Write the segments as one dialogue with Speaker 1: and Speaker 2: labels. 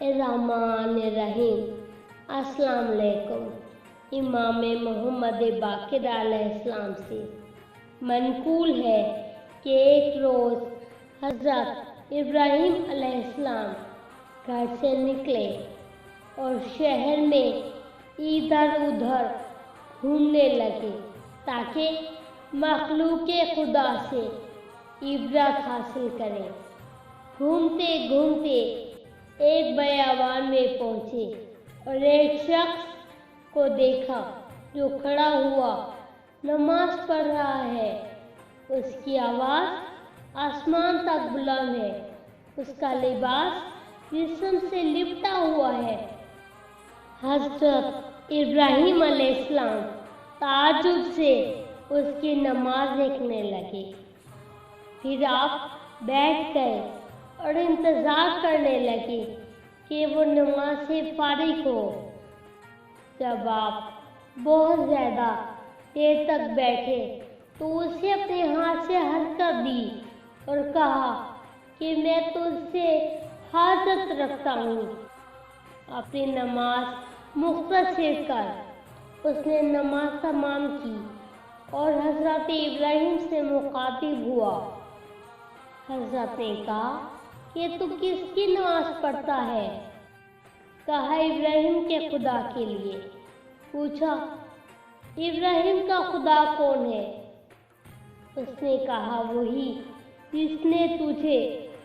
Speaker 1: الرحمن الرحیم۔ السلام علیکم۔ امام محمد باقر علیہ السلام سے منقول ہے کہ ایک روز حضرت ابراہیم علیہ السلام گھر سے نکلے اور شہر میں ادھر ادھر گھومنے لگے تاکہ مخلوق خدا سے عبرت حاصل کریں۔ گھومتے گھومتے ایک بیابان میں پہنچے اور ایک شخص کو دیکھا جو کھڑا ہوا نماز پڑھ رہا ہے۔ اس کی آواز آسمان تک بلند ہے، اس کا لباس جسم سے لپٹا ہوا ہے۔ حضرت ابراہیم علیہ السلام تعجب سے اس کی نماز دیکھنے لگے۔ پھر آپ بیٹھ گئے اور انتظار کرنے لگے کہ وہ نماز سے فارغ ہو۔ جب آپ بہت زیادہ دیر تک بیٹھے تو اسے اپنے ہاتھ سے حرکت دی اور کہا کہ میں تجھ سے حاجت رکھتا ہوں۔ اپنی نماز مختصر کر اس نے نماز تمام کی اور حضرت ابراہیم سے مخاطب ہوا۔ حضرت نے کہا کہ تو کس کی نماز پڑھتا ہے؟ کہا ابراہیم کے خدا کے لیے۔ پوچھا ابراہیم کا خدا کون ہے؟ اس نے کہا وہی جس نے تجھے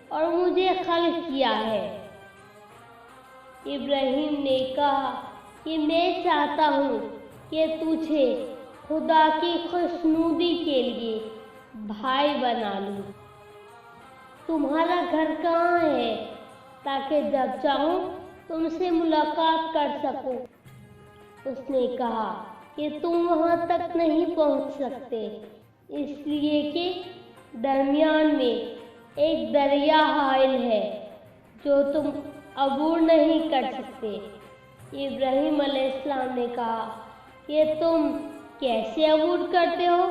Speaker 1: اور مجھے خلق کیا ہے۔ ابراہیم نے کہا کہ میں چاہتا ہوں کہ تجھے خدا کی خوشنودی کے لیے بھائی بنا لوں۔ تمہارا گھر کہاں ہے تاکہ جب چاہوں تم سے ملاقات کر سکوں؟ اس نے کہا کہ تم وہاں تک نہیں پہنچ سکتے اس لیے کہ درمیان میں ایک دریا حائل ہے جو تم عبور نہیں کر سکتے۔ ابراہیم علیہ السلام نے کہا کہ تم کیسے عبور کرتے ہو؟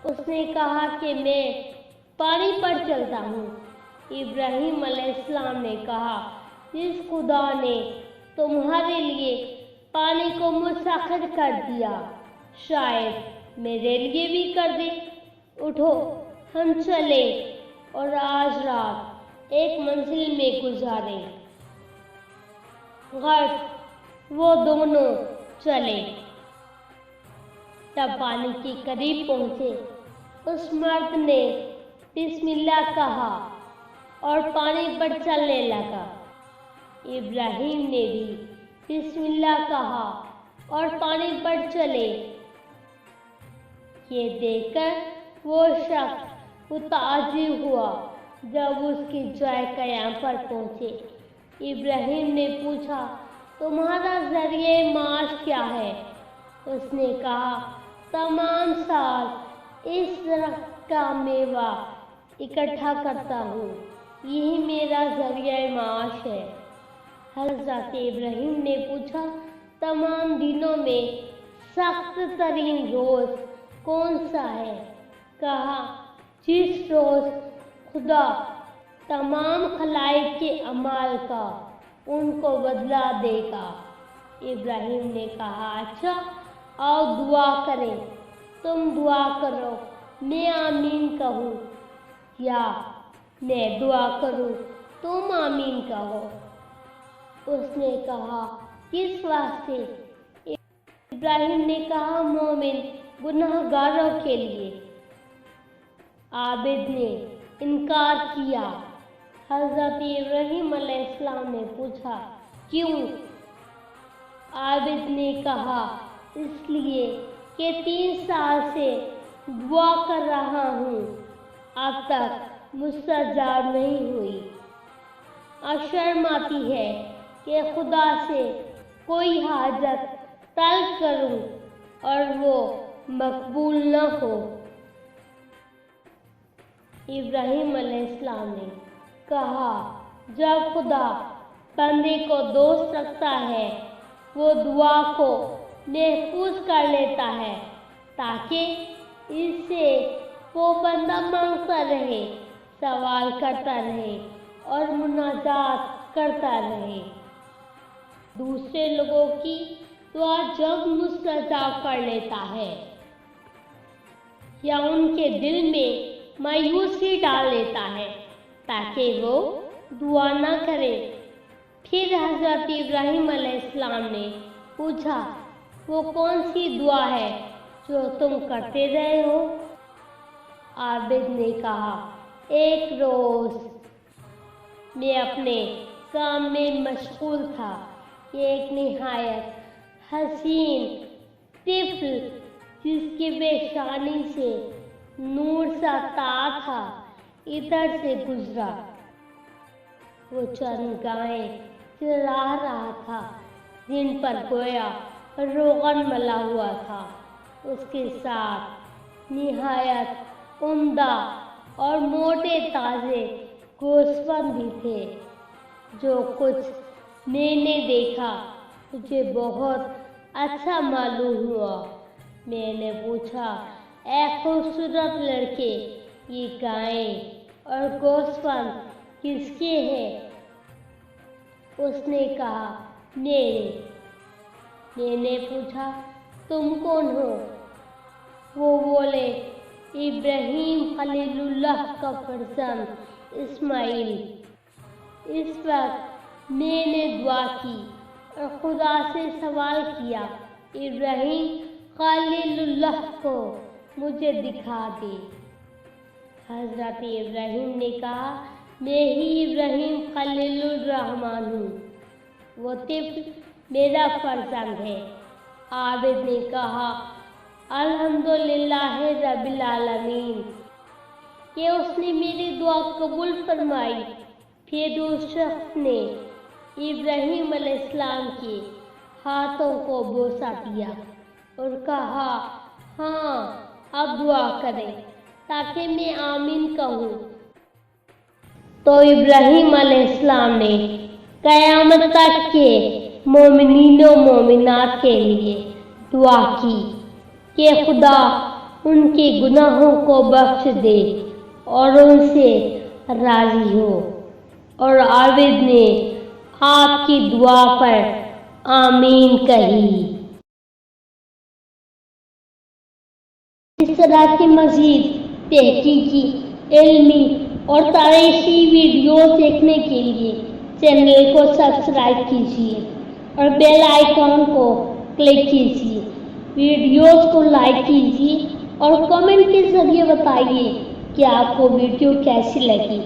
Speaker 1: اس نے کہا کہ میں پانی پر چلتا ہوں۔ ابراہیم علیہ السلام نے کہا جس خدا نے تمہارے لیے پانی کو مسخر کر دیا شاید میرے لیے بھی کر دے۔ اٹھو ہم چلے اور آج رات ایک منزل میں گزاریں۔ غرض وہ دونوں چلے۔ جب پانی کے قریب پہنچے اس مرد نے بسم اللہ کہا اور پانی پر چلنے لگا۔ ابراہیم نے بھی بسم اللہ کہا اور پانی پر چلے۔ یہ دیکھ کر وہ شخص متعجب ہوا جب اس کی جائے قیام پر پہنچے۔ ابراہیم نے پوچھا تمہارا ذریعہ معاش کیا ہے؟ اس نے کہا تمام سال اس درخت کا میوہ اکٹھا کرتا ہوں، یہی میرا ذریعہ معاش ہے۔ حضرت ابراہیم نے پوچھا تمام دنوں میں سخت ترین روز کون سا ہے؟ کہا جس روز خدا تمام خلائق کے اعمال کا ان کو بدلہ دے گا۔ ابراہیم نے کہا اچھا آؤ دعا کریں۔ تم دعا کرو میں آمین کہوں یا میں دعا کروں تم آمین کہو؟ اس نے کہا کس واسطے؟ ابراہیم نے کہا مومن گناہگاروں کے لیے۔ عابد نے انکار کیا۔ حضرت ابراہیم علیہ السلام نے پوچھا کیوں؟ عابد نے کہا اس لیے کہ 3 سال سے دعا کر رہا ہوں اب تک مستجاب نہیں ہوئی۔ اب شرم آتی ہے کہ خدا سے کوئی حاجت طلب کروں اور وہ مقبول نہ ہو۔ ابراہیم علیہ السلام نے کہا جب خدا بندے کو دوست رکھتا ہے وہ دعا کو محفوظ کر لیتا ہے تاکہ اس سے وہ بندہ مانگتا رہے، سوال کرتا رہے اور مناجات کرتا رہے۔ دوسرے لوگوں کی دعا جب مستجاب کر لیتا ہے یا ان کے دل میں مایوسی ڈال دیتا ہے تاکہ وہ دعا نہ کرے۔ پھر حضرت ابراہیم علیہ السلام نے پوچھا، وہ کون سی دعا ہے جو تم کرتے رہے ہو؟ عابد نے کہا، ایک روز میں اپنے کام میں مشغول تھا، ایک نہایت حسین طفل جس کی پیشانی سے نور سا تار تھا ادھر سے گزرا۔ وہ چند گائیں چلا رہا تھا جن پر گویا روغن ملا ہوا تھا۔ اس کے ساتھ نہایت عمدہ اور موٹے تازے گوشت بھی تھے۔ جو کچھ میں نے دیکھا مجھے بہت اچھا معلوم ہوا۔ میں نے پوچھا، اے خوبصورت لڑکے، یہ گائیں اور گوشت کس کے ہیں؟ اس نے کہا، میرے۔ میں نے پوچھا، تم کون ہو؟ وہ بولے، ابراہیم خلیل اللہ کا فرزند اسماعیل۔ اس وقت میں نے دعا کی اور خدا سے سوال کیا، ابراہیم خلیل اللہ کو مجھے دکھا دے۔ حضرت ابراہیم نے کہا، میں ہی ابراہیم خلیل الرحمن ہوں، وہ طفل میرا فرزند ہے۔ عابد نے کہا، الحمدللہ رب العالمین کہ اس نے میری دعا قبول فرمائی۔ پھر اس شخص نے ابراہیم علیہ السلام کے ہاتھوں کو بوسہ دیا اور کہا، ہاں اب دعا کریں تاکہ میں آمین کہوں۔ تو ابراہیم علیہ السلام نے قیامت تک کے مومنین و مومنات کے لیے دعا کی کہ خدا ان کے گناہوں کو بخش دے اور ان سے راضی ہو، اور عابد نے آپ کی دعا پر آمین کہی۔ اس طرح کی مزید تحقیقی، علمی اور تاریخی ویڈیوز دیکھنے کے لیے چینل کو سبسکرائب کیجیے اور بیل آئیکن کو کلک کیجیے۔ ویڈیوز کو لائک کیجیے اور کمنٹ کے ذریعے بتائیے کہ آپ کو ویڈیو کیسی لگی۔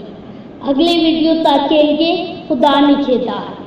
Speaker 1: اگلی ویڈیو تک کے لیے خدا نگہدار۔